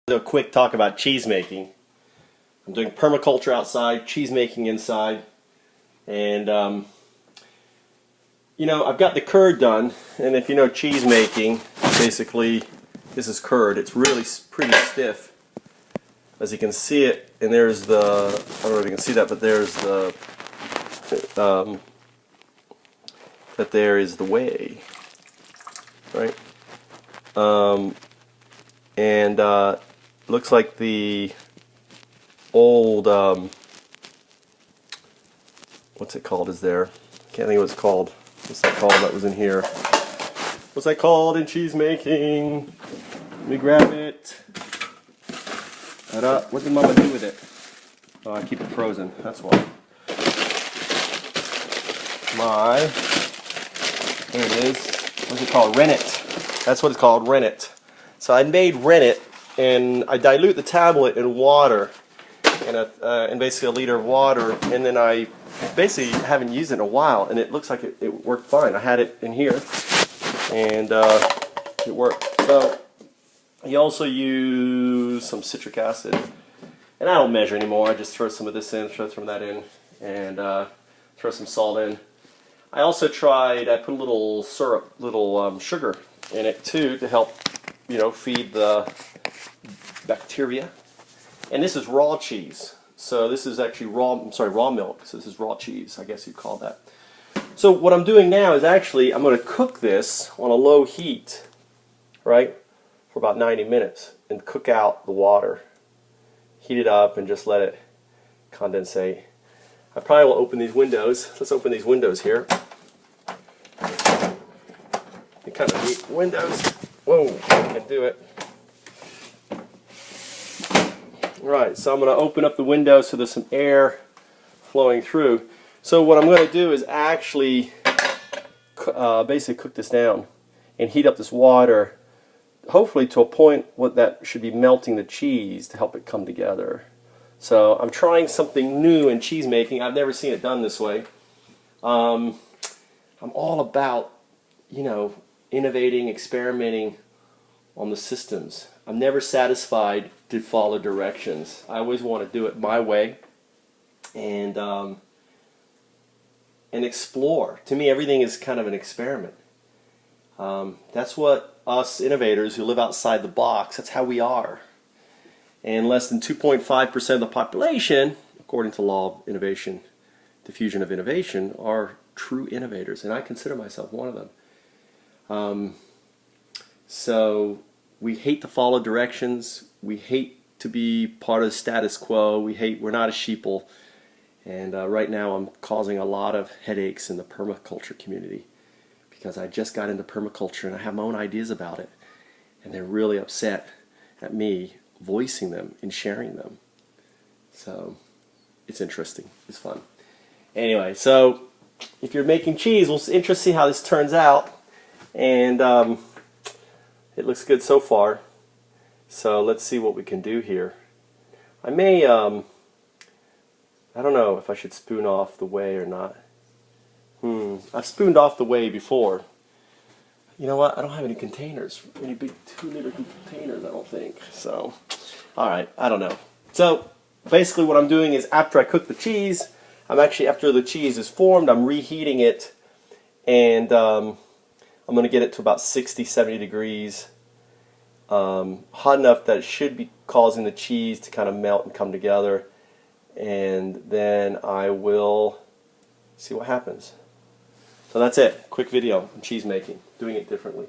Do a quick talk about cheese making. I'm doing permaculture outside, cheese making inside, and you know, I've got the curd done, and if you know cheese making, basically this is curd. It's really pretty stiff, as you can see it. And there's the, I don't know if you can see that, but there's the there is the whey, right? Looks like the old, what's it called is there? Can't think what it's called. What's that called that was in here? What's that called in cheese making? Let me grab it. What did Mama do with it? Oh, I keep it frozen, that's why. There it is. What's it called? Rennet. That's what it's called, rennet. So I made rennet, and I dilute the tablet in water, and basically a liter of water, and then I basically haven't used it in a while, and it looks like it worked fine. I had it in here, and it worked. So you also use some citric acid, and I don't measure anymore. I just throw some of this in, throw some of that in, and throw some salt in. I also tried, I put a little syrup, sugar in it too to help, you know, feed the bacteria. And this is raw cheese. So this is actually raw milk. So this is raw cheese, I guess you'd call that. So what I'm doing now is actually, I'm going to cook this on a low heat, right, for about 90 minutes and cook out the water. Heat it up and just let it condensate. I probably will open these windows. Let's open these windows here. You kind of neat windows. Whoa, I can't do it. Right, so I'm going to open up the window so there's some air flowing through. So what I'm going to do is actually basically cook this down and heat up this water, hopefully to a point that should be melting the cheese to help it come together. So I'm trying something new in cheese making. I've never seen it done this way. I'm all about, you know, innovating, experimenting on the systems. I'm never satisfied to follow directions. I always want to do it my way and explore. To me, everything is kind of an experiment. That's what us innovators who live outside the box, that's how we are. And less than 2.5% of the population, according to law of innovation, diffusion of innovation, are true innovators, and I consider myself one of them. So we hate to follow directions. We hate to be part of the status quo. We're not a sheeple. And right now I'm causing a lot of headaches in the permaculture community because I just got into permaculture and I have my own ideas about it. And they're really upset at me voicing them and sharing them. So it's interesting. It's fun. Anyway, so if you're making cheese, we'll interested to see how this turns out. And it looks good so far. So let's see what we can do here. I may, I don't know if I should spoon off the whey or not. I've spooned off the whey before. You know what? I don't have any containers, any big 2-liter containers, I don't think. So, alright, I don't know. So, basically what I'm doing is after I cook the cheese, after the cheese is formed, I'm reheating it, and I'm going to get it to about 60-70 degrees. Hot enough that it should be causing the cheese to kind of melt and come together. And then I will see what happens. So that's it. Quick video on cheese making, doing it differently.